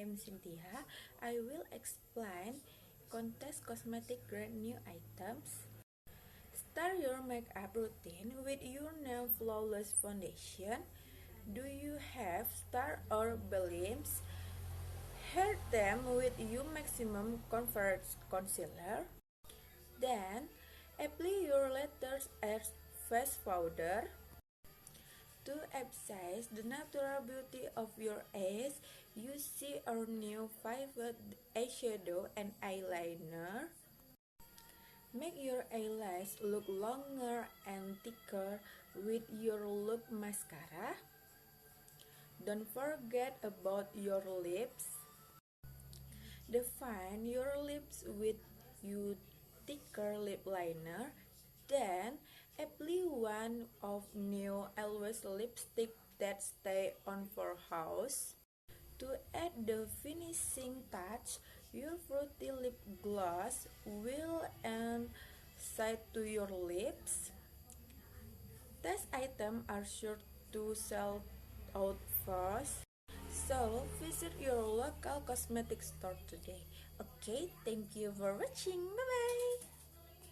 I'm Shintya. I will explain contest cosmetic brand new items. Start your makeup routine with your now flawless foundation. Do you have star or balloons? Hair them with your maximum comfort concealer. Then apply your latest face powder. To emphasize the natural beauty of your eyes, you see our new favorite eyeshadow and eyeliner. Make your eyelash look longer and thicker with your look mascara. Don't forget about your lips. Define your lips with your thicker lip liner. Then apply one of new Always lipstick that stay on for house. To add the finishing touch, your fruity lip gloss will add shade to your lips. These items are sure to sell out fast, so visit your local cosmetic store today. Okay, thank you for watching. Bye bye.